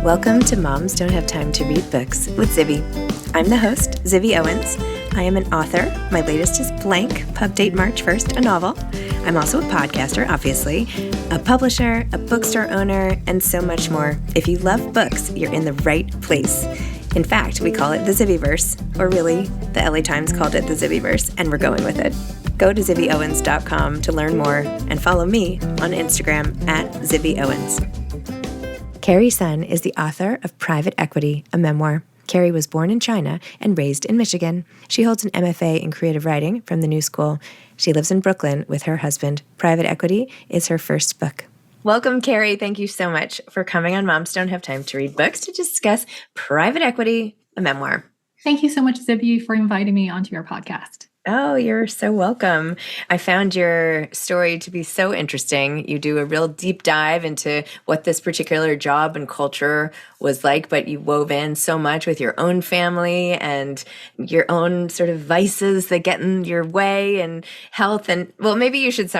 Welcome to Moms Don't Have Time to Read Books with Zibby. I'm the host, Zibby Owens. I am an author. My latest is Blank, pub date March 1st, a novel. I'm also a podcaster, obviously, a publisher, a bookstore owner, and so much more. If you love books, you're in the right place. In fact, we call it the Zibbyverse, or really, the LA Times called it the Zibbyverse, and we're going with it. Go to zibbyowens.com to learn more and follow me on Instagram at zibbyowens. Carrie Sun is the author of Private Equity, a memoir. Carrie was born in China and raised in Michigan. She holds an MFA in creative writing from the New School. She lives in Brooklyn with her husband. Private Equity is her first book. Welcome, Carrie. Thank you so much for coming on Moms Don't Have Time to Read Books to discuss Private Equity, a memoir. Thank you so much, Zibby, for inviting me onto your podcast. Oh, you're so welcome. I found your story to be so interesting. You do a real deep dive into what this particular job and culture was like, but you wove in so much with your own family and your own sort of vices that get in your way and health. And well, maybe you should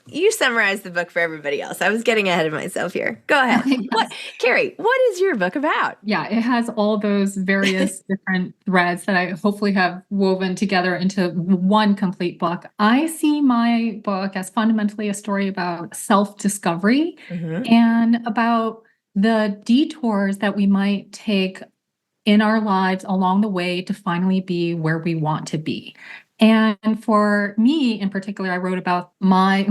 you summarize the book for everybody else. I was getting ahead of myself here. Go ahead. Yes. Carrie, what is your book about? Yeah, it has all those various different threads that I hopefully have woven together into one complete book. I see my book as fundamentally a story about self-discovery and about the detours that we might take in our lives along the way to finally be where we want to be. And for me in particular, I wrote about my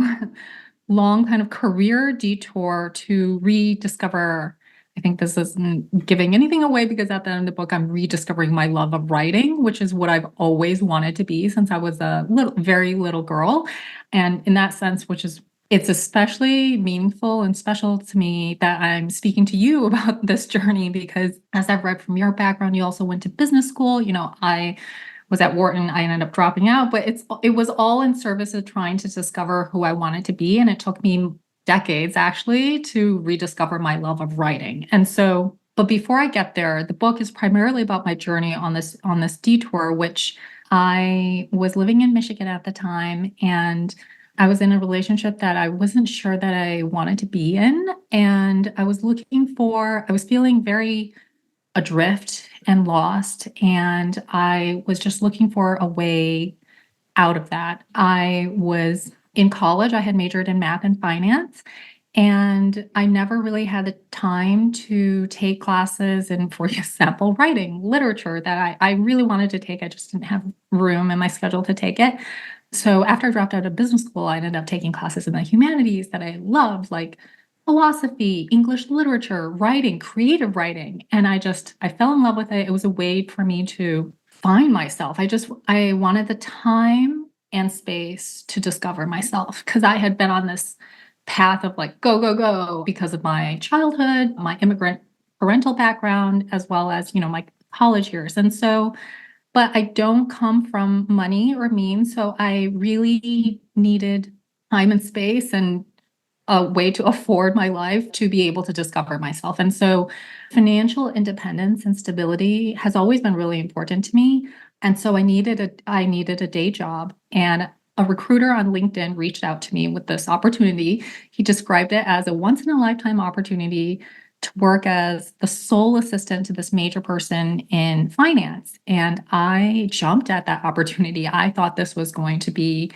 long kind of career detour to rediscover. I think this isn't giving anything away because at the end of the book, I'm rediscovering my love of writing, which is what I've always wanted to be since I was a very little girl. And in that sense, it's especially meaningful and special to me that I'm speaking to you about this journey, because as I've read from your background, you also went to business school. You know, I was at Wharton. I ended up dropping out, but it was all in service of trying to discover who I wanted to be. And it took me decades actually to rediscover my love of writing. And so, but before I get there, the book is primarily about my journey on this detour, which I was living in Michigan at the time, and I was in a relationship that I wasn't sure that I wanted to be in. And I was feeling very adrift and lost. And I was just looking for a way out of that. I was in college. I had majored in math and finance, and I never really had the time to take classes in, for example, writing, literature that I really wanted to take. I just didn't have room in my schedule to take it. So after I dropped out of business school, I ended up taking classes in the humanities that I loved, like philosophy, English literature, writing, creative writing. And I fell in love with it. It was a way for me to find myself. I wanted the time and space to discover myself, because I had been on this path of like, go, go, go, because of my childhood, my immigrant parental background, as well as, my college years. And so, but I don't come from money or means. So I really needed time and space and a way to afford my life to be able to discover myself. And so financial independence and stability has always been really important to me. And so I needed a day job, and a recruiter on LinkedIn reached out to me with this opportunity. He described it as a once in a lifetime opportunity to work as the sole assistant to this major person in finance. And I jumped at that opportunity. I thought this was going to be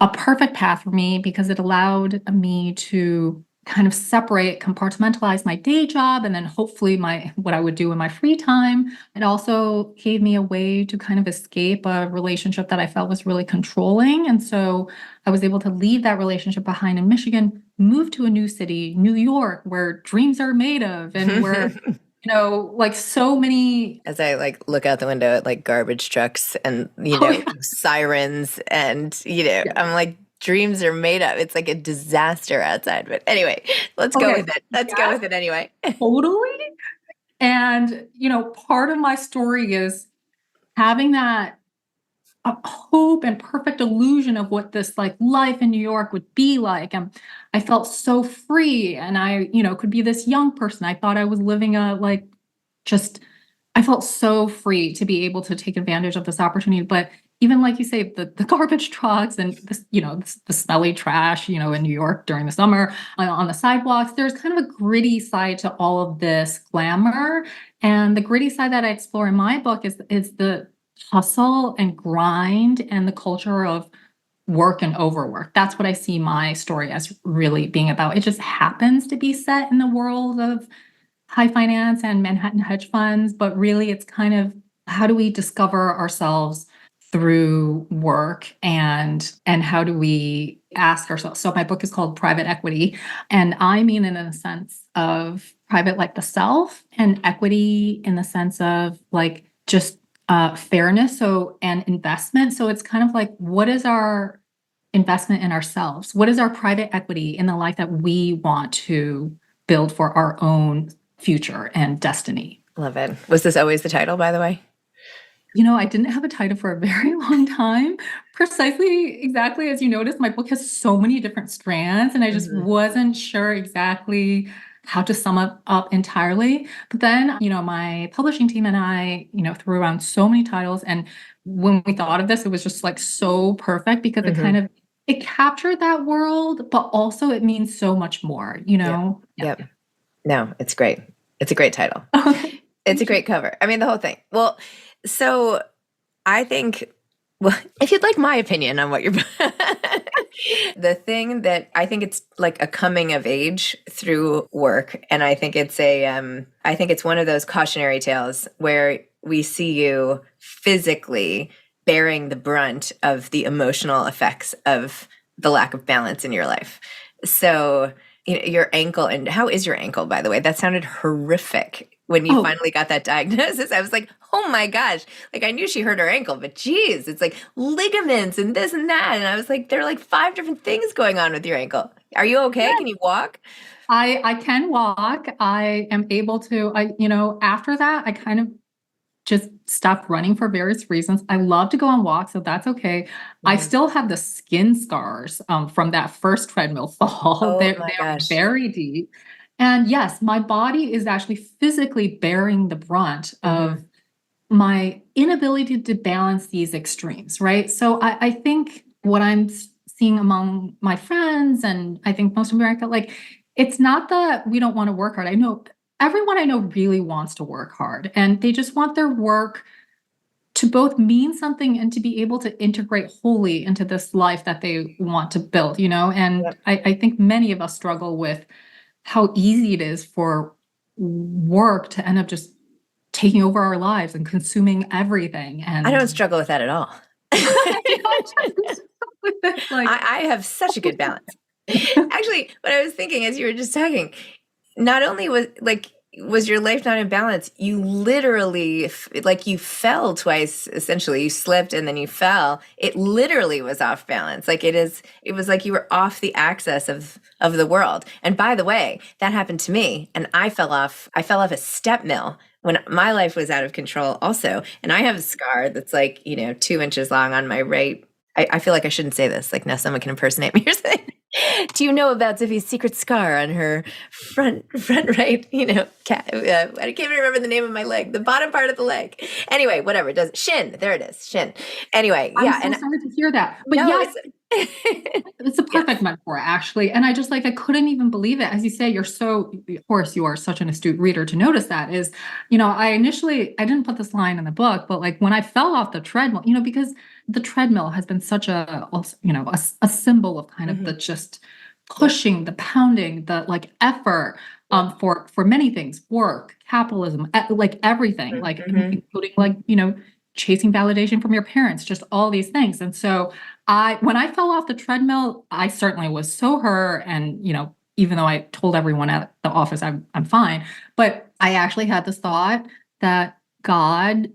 a perfect path for me because it allowed me to kind of compartmentalize my day job, and then hopefully what I would do in my free time. It also gave me a way to kind of escape a relationship that I felt was really controlling. And so I was able to leave that relationship behind in Michigan, move to a new city, New York, where dreams are made of, and where like so many. As I look out the window at garbage trucks and, sirens and, I'm like, dreams are made up. It's like a disaster outside. But anyway, let's go with it. Let's go with it anyway. Totally. And, part of my story is having that hope and perfect illusion of what this life in New York would be like. And I felt so free, and I, could be this young person. I thought I was living I felt so free to be able to take advantage of this opportunity. But even like you say, the garbage trucks and this, the smelly trash, in New York during the summer on the sidewalks, there's kind of a gritty side to all of this glamour. And the gritty side that I explore in my book is the hustle and grind and the culture of work and overwork. That's what I see my story as really being about. It just happens to be set in the world of high finance and Manhattan hedge funds, but really it's kind of how do we discover ourselves through work and how do we ask ourselves. So my book is called Private Equity, and I mean it in a sense of private like the self, and equity in the sense of like just fairness, and investment. So it's kind of like, what is our investment in ourselves? What is our private equity in the life that we want to build for our own future and destiny? Love it. Was this always the title, by the way? I didn't have a title for a very long time. Precisely, exactly as you noticed, my book has so many different strands, and I just wasn't sure exactly how to sum it up entirely. But then, my publishing team and I, threw around so many titles. And when we thought of this, it was just like so perfect because it captured that world, but also it means so much more, Yep. No, it's great. It's a great title. It's a great cover. I mean, the whole thing. Well, so I think, if you'd like my opinion on what you're, the thing that I think it's like a coming of age through work. And I think it's I think it's one of those cautionary tales where we see you physically bearing the brunt of the emotional effects of the lack of balance in your life. So, your ankle, and how is your ankle, by the way? That sounded horrific when you finally got that diagnosis. I was like, oh my gosh, like I knew she hurt her ankle, but geez, it's like ligaments and this and that. And I was like, there are like 5 different things going on with your ankle. Are you okay? Yeah. Can you walk? I can walk. I am able to, after that, I kind of just stopped running for various reasons. I love to go on walks, so that's okay. I still have the skin scars from that first treadmill fall. Oh They're my gosh. very deep. And yes, my body is actually physically bearing the brunt of my inability to balance these extremes, right? So I think what I'm seeing among my friends, and I think most of America, like, it's not that we don't want to work hard. I know everyone I know really wants to work hard, and they just want their work to both mean something and to be able to integrate wholly into this life that they want to build, And I think many of us struggle with how easy it is for work to end up just taking over our lives and consuming everything. And I don't struggle with that at all. I have such a good balance. Actually, what I was thinking as you were just talking, not only was your life not in balance, you literally, like, you fell twice, essentially. You slipped and then you fell. It literally was off balance. Like it was like you were off the axis of the world. And by the way, that happened to me, and I fell off a step mill when my life was out of control also. And I have a scar that's like, 2 inches long on my right. I feel like I shouldn't say this. Like, now someone can impersonate me or something. Do you know about Zibby's secret scar on her front right? I can't even remember the name of my leg. The bottom part of the leg. Anyway, whatever. It does shin? There it is. Shin. Anyway, yeah. I'm so sorry to hear that. But no, yes, it's a perfect metaphor, actually. And I just I couldn't even believe it. As you say, of course, you are such an astute reader to notice that. Is, I didn't put this line in the book, but like when I fell off the treadmill, because the treadmill has been such a symbol of kind of the just pushing, the pounding, the like effort for many things, work, capitalism, like everything, like including like, chasing validation from your parents, just all these things. And so when I fell off the treadmill, I certainly was so hurt. And, even though I told everyone at the office I'm fine, but I actually had this thought that God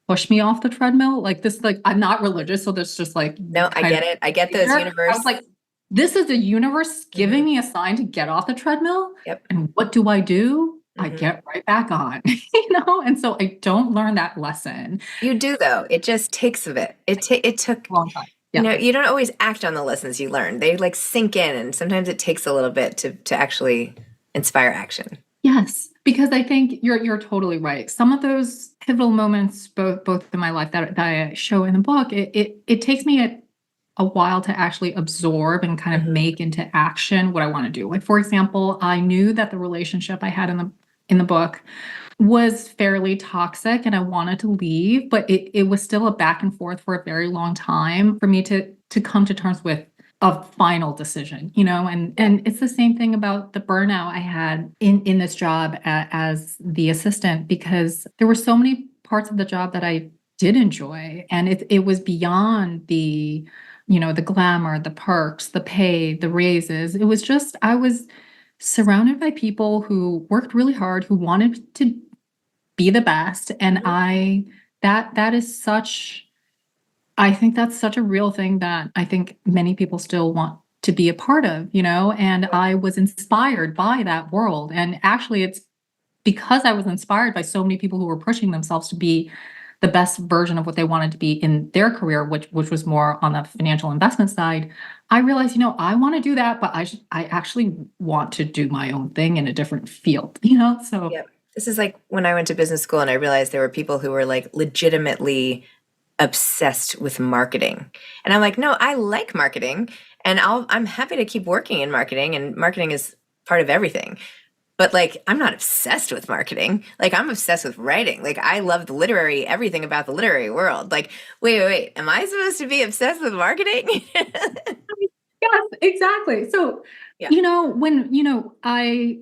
push me off the treadmill like this. Like, I'm not religious, so there's just like, no, I get it. I get those universe. I was like, this is the universe giving me a sign to get off the treadmill. Yep. And what do? I get right back on, and so I don't learn that lesson. You do, though. It just takes a bit. It took a long time. Yeah. You don't always act on the lessons you learn. They like sink in, and sometimes it takes a little bit to actually inspire action. Yes, because I think you're totally right. Some of those pivotal moments, both in my life that I show in the book, it takes me a while to actually absorb and kind of Mhm. make into action what I want to do. Like, for example, I knew that the relationship I had in the book was fairly toxic and I wanted to leave, but it was still a back and forth for a very long time for me to come to terms with a final decision, and Yeah. it's the same thing about the burnout I had in this job as the assistant, because there were so many parts of the job that I did enjoy, and it was beyond the glamour, the perks, the pay, the raises. It was just I was surrounded by people who worked really hard, who wanted to be the best, and Mhm. that is such I think that's such a real thing that I think many people still want to be a part of, and I was inspired by that world, and actually it's because I was inspired by so many people who were pushing themselves to be the best version of what they wanted to be in their career, which was more on the financial investment side. I realized, I want to do that, but I actually want to do my own thing in a different field, so Yeah. This is like when I went to business school and I realized there were people who were like legitimately obsessed with marketing. And I'm like, no, I like marketing and I'm happy to keep working in marketing, and marketing is part of everything. But like, I'm not obsessed with marketing. Like, I'm obsessed with writing. Like, I love everything about the literary world. Like, wait. Am I supposed to be obsessed with marketing? yes, exactly. So, Yeah. when, I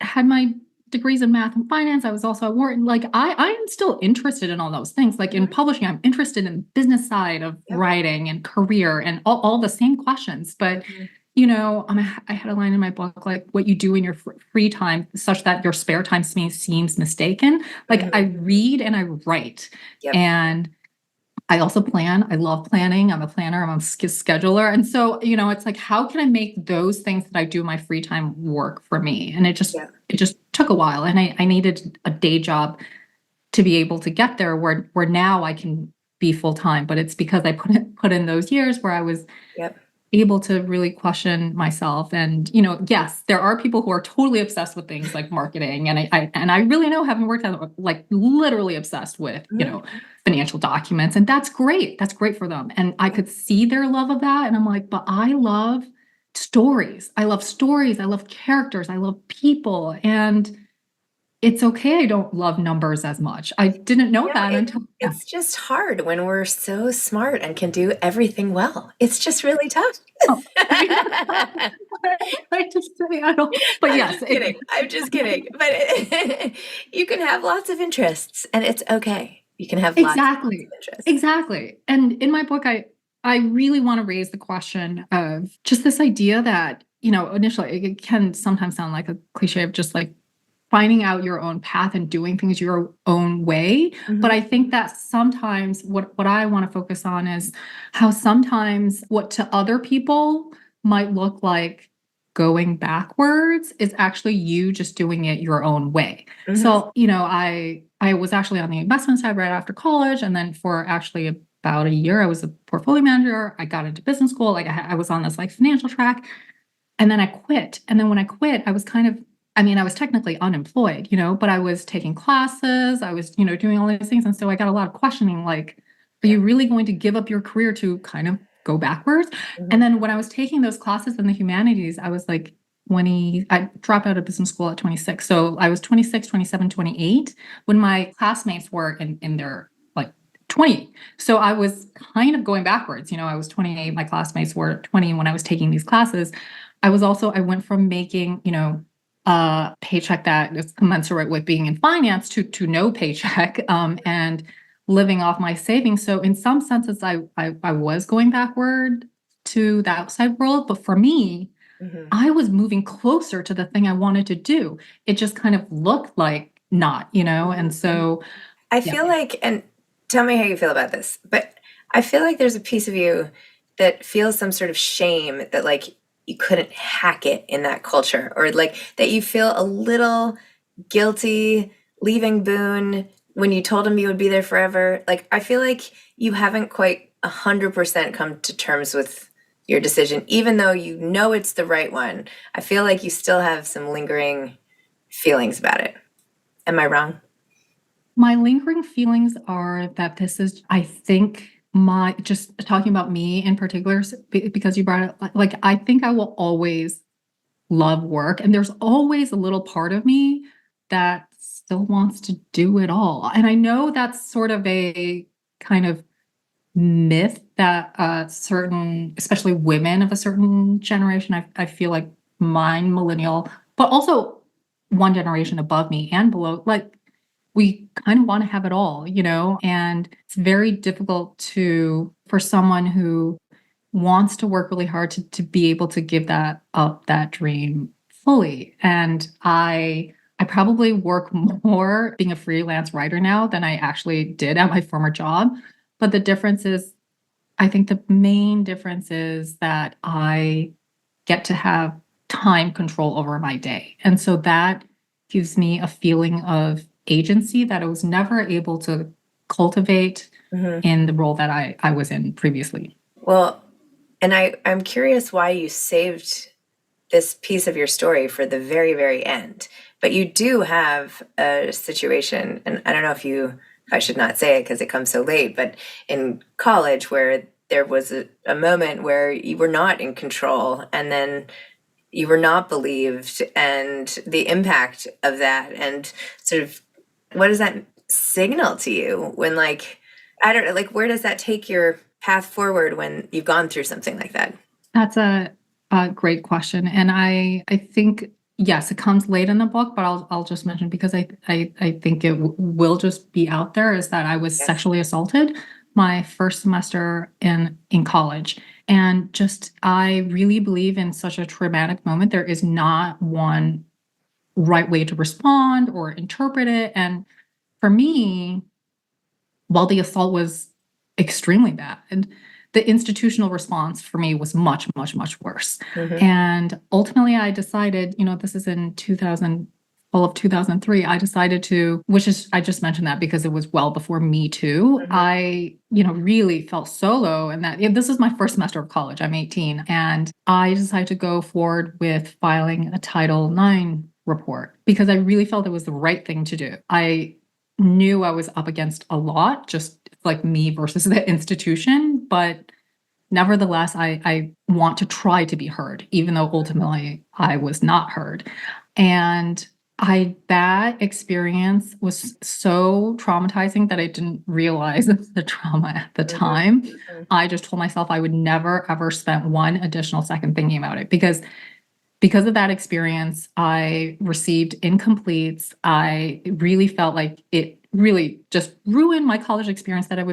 had my degrees in math and finance, I was also at Wharton. Like, I am still interested in all those things. Like in Mhm. publishing, I'm interested in the business side of Yep. writing and career and all the same questions. But, Mhm. I had a line in my book, like what you do in your free time, such that your spare time seems mistaken. Like I Mhm. read and I write. Yep. And I also plan. I love planning. I'm a planner. I'm a scheduler. And so, it's like, how can I make those things that I do in my free time work for me? And Yeah. it just took a while. And I needed a day job to be able to get there where now I can be full time. But it's because I put in those years where I was Yep. able to really question myself. And, yes, there are people who are totally obsessed with things like marketing. And I really know, having worked out, like literally obsessed with, Mhm. financial documents. And that's great. That's great for them. And I Yeah. could see their love of that. And I'm like, but I love stories. I love stories. I love characters. I love people. And it's okay. I don't love numbers as much. I didn't know You know, that until, yeah. it's just hard when we're so smart and can do everything well. It's just really tough. I just, I don't, but I'm yes, just kidding. I'm just kidding. But you can have lots of interests and it's okay. You can have lots and lots of exactly. interests. Exactly. And in my book, I really want to raise the question of just this idea that, initially it can sometimes sound like a cliche of just like finding out your own path and doing things your own way. But Mhm. I think that sometimes what I want to focus on is how sometimes what to other people might look like going backwards is actually you just doing it your own way. Mhm. So, I was actually on the investment side right after college, and then for actually about a year I was a portfolio manager. I got into business school, like I was on this like financial track, and then I quit. And then when I quit, I was kind of, I mean, I was technically unemployed, but I was taking classes, I was, doing all these things. And so I got a lot of questioning, like, are Yeah. you really going to give up your career to kind of go backwards? And Mhm. then when I was taking those classes in the humanities, I was like 20, I dropped out of business school at 26. So I was 26, 27, 28 when my classmates were in their like 20. So I was kind of going backwards. I was 28, my classmates were 20 when I was taking these classes. I went from making, a paycheck that is commensurate with being in finance to no paycheck, and living off my savings. So in some senses, I was going backward to the outside world, but for me, Mhm. I was moving closer to the thing I wanted to do. It just kind of looked like not, and so I yeah. feel like, and tell me how you feel about this, but I feel like there's a piece of you that feels some sort of shame that like you couldn't hack it in that culture, or like that you feel a little guilty leaving Boone when you told him you would be there forever. Like, I feel like you haven't quite 100% come to terms with your decision, even though you know it's the right one. I feel like you still have some lingering feelings about it. Am I wrong? My lingering feelings are that this is, I think, just talking about me in particular, because you brought it, like, I think I will always love work. And there's always a little part of me that still wants to do it all. And I know that's sort of a kind of myth that certain, especially women of a certain generation, I feel like mine, millennial, but also one generation above me and below, like we kind of want to have it all, and it's very difficult for someone who wants to work really hard to be able to give that up, that dream fully. And I probably work more being a freelance writer now than I actually did at my former job. But the difference is, I think the main difference is that I get to have time control over my day. And so that gives me a feeling of agency that I was never able to cultivate in the role that I was in previously. Well, and I'm curious why you saved this piece of your story for the very, very end. But you do have a situation, and I don't know if I should not say it because it comes so late, but in college where there was a moment where you were not in control and then you were not believed, and the impact of that, and sort of what does that signal to you when, like, I don't know, like, where does that take your path forward when you've gone through something like that? That's a great question. And I think, yes, it comes late in the book, but I'll just mention, because I think it will just be out there, is that I was sexually assaulted my first semester in college. And just, I really believe in such a traumatic moment, there is not one right way to respond or interpret it. And for me, while the assault was extremely bad, the institutional response for me was much, much, much worse. And ultimately, I decided, this is in 2003, I decided to, I just mentioned that because it was well before Me Too. I, really felt so low, and that this is my first semester of college. I'm 18, and I decided to go forward with filing a Title IX report because I really felt it was the right thing to do. I knew I was up against a lot, just like me versus the institution, but nevertheless, I want to try to be heard, even though ultimately I was not heard. And that experience was so traumatizing that I didn't realize the trauma at the time. I just told myself I would never, ever spend one additional second thinking about it, because of that experience, I received incompletes. I really felt like it really just ruined my college experience that I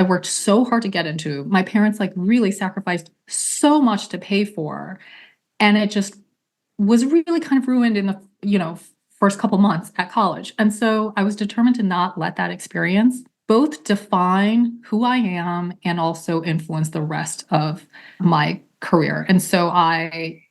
worked so hard to get into. My parents really sacrificed so much to pay for, and it just was really kind of ruined in the, first couple months at college. And so I was determined to not let that experience both define who I am and also influence the rest of my career. And so I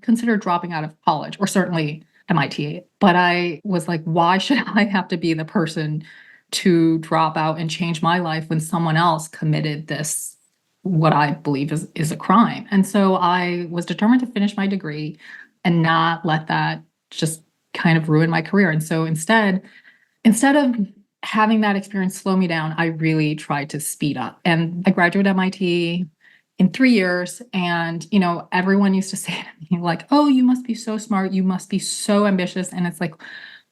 considered dropping out of college, or certainly MIT, but I was like, why should I have to be the person to drop out and change my life when someone else committed this, what I believe is a crime? And so I was determined to finish my degree and not let that just kind of ruin my career. And so instead of having that experience slow me down, I really tried to speed up. And I graduated MIT in 3 years. And, everyone used to say to me, like, oh, you must be so smart. You must be so ambitious. And it's like,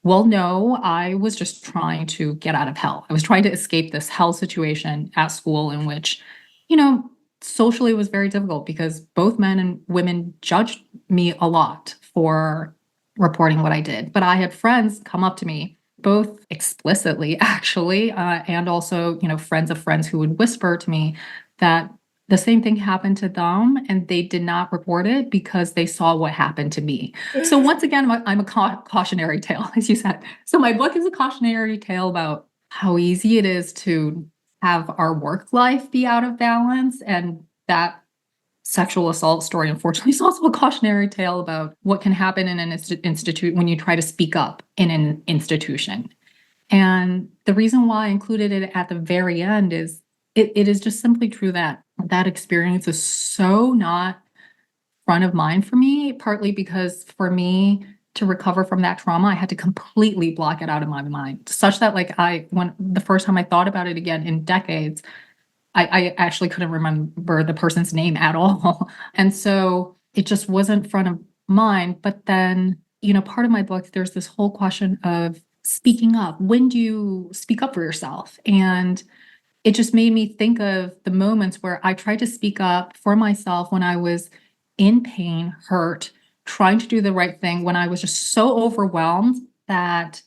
well, no, I was just trying to get out of hell. I was trying to escape this hell situation at school in which, socially it was very difficult because both men and women judged me a lot for reporting what I did. But I had friends come up to me, both explicitly, actually, and also, friends of friends who would whisper to me that the same thing happened to them and they did not report it because they saw what happened to me. So once again, I'm a cautionary tale, as you said. So my book is a cautionary tale about how easy it is to have our work life be out of balance. And that sexual assault story, unfortunately, is also a cautionary tale about what can happen in an institute when you try to speak up in an institution. And the reason why I included it at the very end is it is just simply true that that experience is so not front of mind for me, partly because for me to recover from that trauma, I had to completely block it out of my mind, such that like when the first time I thought about it again in decades, I actually couldn't remember the person's name at all. And so it just wasn't front of mind. But then, part of my book, there's this whole question of speaking up. When do you speak up for yourself? And it just made me think of the moments where I tried to speak up for myself when I was in pain, hurt, trying to do the right thing, when I was just so overwhelmed that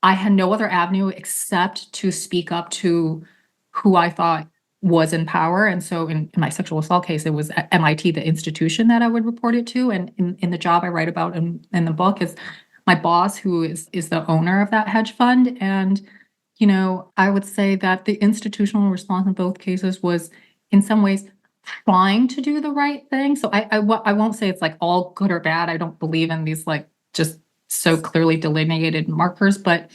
I had no other avenue except to speak up to who I thought was in power. And so in my sexual assault case, it was at MIT, the institution that I would report it to. And in the job I write about in the book is my boss, who is the owner of that hedge fund. And, I would say that the institutional response in both cases was in some ways trying to do the right thing. So I won't say it's like all good or bad. I don't believe in these like just so clearly delineated markers, but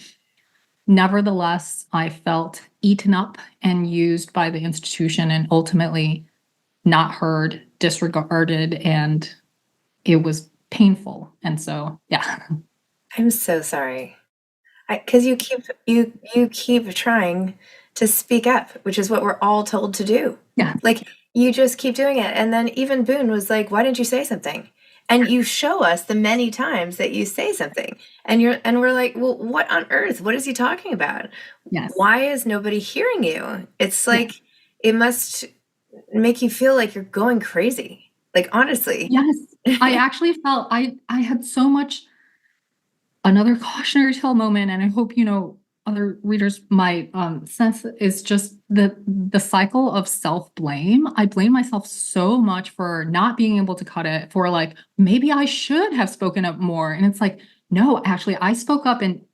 nevertheless, I felt eaten up and used by the institution and ultimately not heard, disregarded, and it was painful. And so, yeah. I'm so sorry. Because you keep trying to speak up, which is what we're all told to do. Yeah. Like you just keep doing it. And then even Boone was like, why didn't you say something? And you show us the many times that you say something. And we're like, well, what on earth? What is he talking about? Yes. Why is nobody hearing you? It's like it must make you feel like you're going crazy. Like honestly. Yes. I actually felt I had so much. Another cautionary tale moment, and I hope other readers might sense, is just the cycle of self-blame. I blame myself so much for not being able to cut it, for like maybe I should have spoken up more. And it's like, no, actually, I spoke up in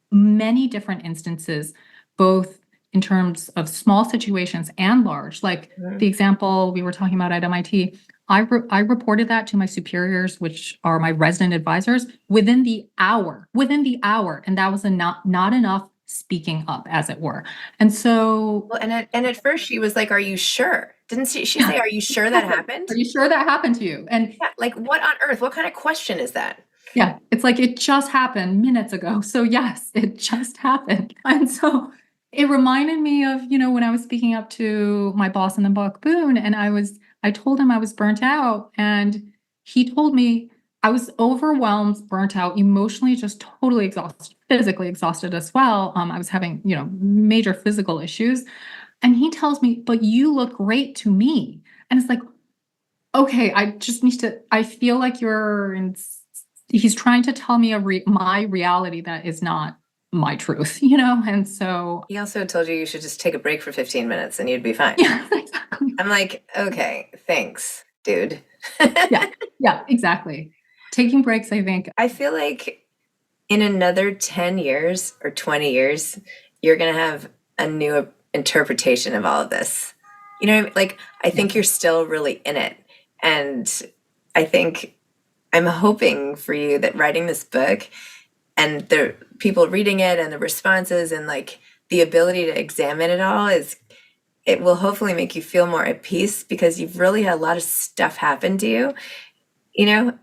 many different instances, both in terms of small situations and large. Like the example we were talking about at MIT, I reported that to my superiors, which are my resident advisors, within the hour, and that was not enough speaking up, as it were. And so, well, and at first she was like, "Are you sure?" Didn't she say, "Are you sure that happened?" Are you sure that happened to you? And yeah, like what on earth? What kind of question is that? yeah, it's like it just happened minutes ago. So yes, it just happened. And so it reminded me of, when I was speaking up to my boss in the book, Boone, and I told him I was burnt out, and he told me I was overwhelmed, burnt out, emotionally just totally exhausted, physically exhausted as well. I was having, major physical issues. And he tells me, but you look great to me. And it's like, okay, I feel like he's trying to tell me my reality that is not my truth, And so he also told you should just take a break for 15 minutes and you'd be fine. Yeah, exactly. I'm like, okay, thanks, dude. Yeah, exactly. Taking breaks, I think. I feel like in another 10 years or 20 years, you're going to have a new interpretation of all of this. You know what I mean? Like, I think you're still really in it. And I think I'm hoping for you that writing this book and the people reading it and the responses and like the ability to examine it all it will hopefully make you feel more at peace, because you've really had a lot of stuff happen to you,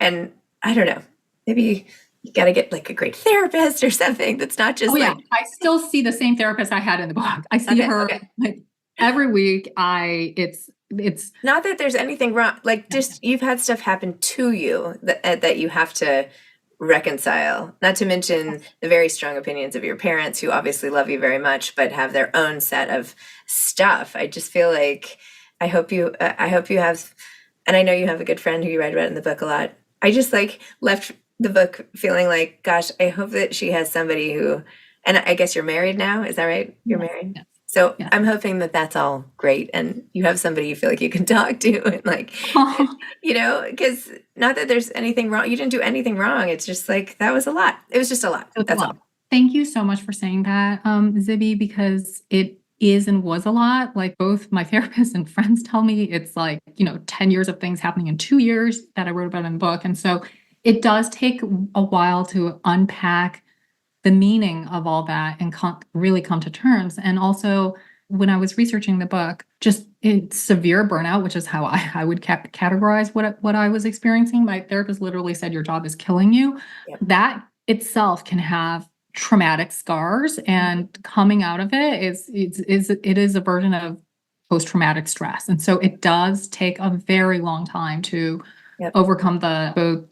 and I don't know, maybe you got to get like a great therapist or something that's not just I still see the same therapist I had in the book. I see her like every week. It's not that there's anything wrong, like just you've had stuff happen to you that you have to reconcile, not to mention the very strong opinions of your parents, who obviously love you very much but have their own set of stuff. I just feel like I hope you have, and I know you have a good friend who you write about in the book a lot. I just like left the book feeling like, gosh, I hope that she has somebody who, and I guess you're married now, is that right? You're married? Yes. So I'm hoping that that's all great and you have somebody you feel like you can talk to and like, because not that there's anything wrong. You didn't do anything wrong. It's just like, that was a lot. It was just a lot. That's all. Thank you so much for saying that, Zibby, because it is and was a lot. Like both my therapist and friends tell me it's like, 10 years of things happening in 2 years that I wrote about in the book. And so it does take a while to unpack the meaning of all that and really come to terms. And also when I was researching the book, just in severe burnout, which is how I would categorize what I was experiencing. My therapist literally said, your job is killing you. Yep. That itself can have traumatic scars, and coming out of it is a version of post-traumatic stress. And so it does take a very long time to overcome the both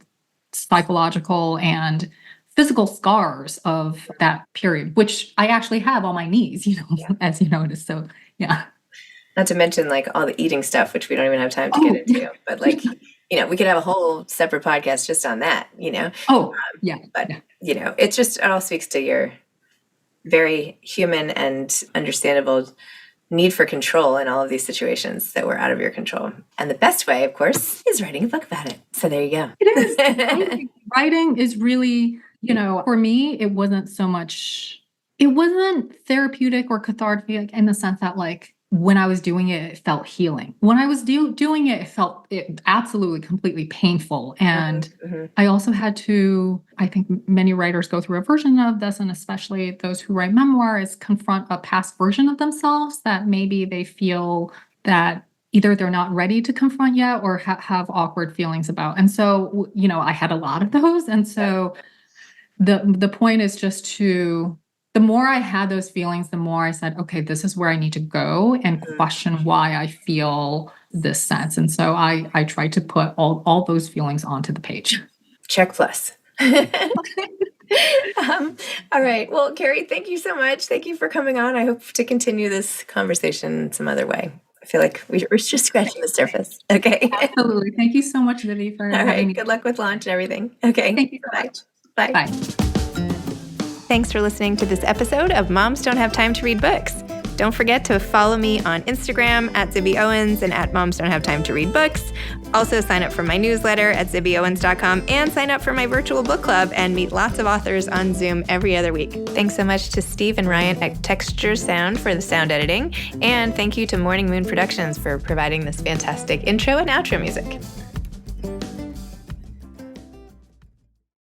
psychological and physical scars of that period, which I actually have on my knees, as you noticed. So, yeah. Not to mention like all the eating stuff, which we don't even have time to get into, but like, we could have a whole separate podcast just on that, But, it all speaks to your very human and understandable need for control in all of these situations that were out of your control. And the best way, of course, is writing a book about it. So there you go. It is. Writing is really, for me, it wasn't therapeutic or cathartic in the sense that like, when I was doing it, it felt healing. When I was doing it, it felt absolutely completely painful. And I also had to, I think many writers go through a version of this, and especially those who write memoir, is confront a past version of themselves that maybe they feel that either they're not ready to confront yet or have awkward feelings about. And so, I had a lot of those. And so the point is just to... The more I had those feelings, the more I said, okay, this is where I need to go and question why I feel this sense. And so I tried to put all those feelings onto the page. Check plus. All right. Well, Carrie, thank you so much. Thank you for coming on. I hope to continue this conversation some other way. I feel like we're just scratching the surface. Okay. Absolutely. Thank you so much, Zibby, for having me. Good luck with launch and everything. Okay. Thank you so much. Bye. Bye. Thanks for listening to this episode of Moms Don't Have Time to Read Books. Don't forget to follow me on Instagram at Zibby Owens and at Moms Don't Have Time to Read Books. Also sign up for my newsletter at zibbyowens.com and sign up for my virtual book club and meet lots of authors on Zoom every other week. Thanks so much to Steve and Ryan at Texture Sound for the sound editing. And thank you to Morning Moon Productions for providing this fantastic intro and outro music.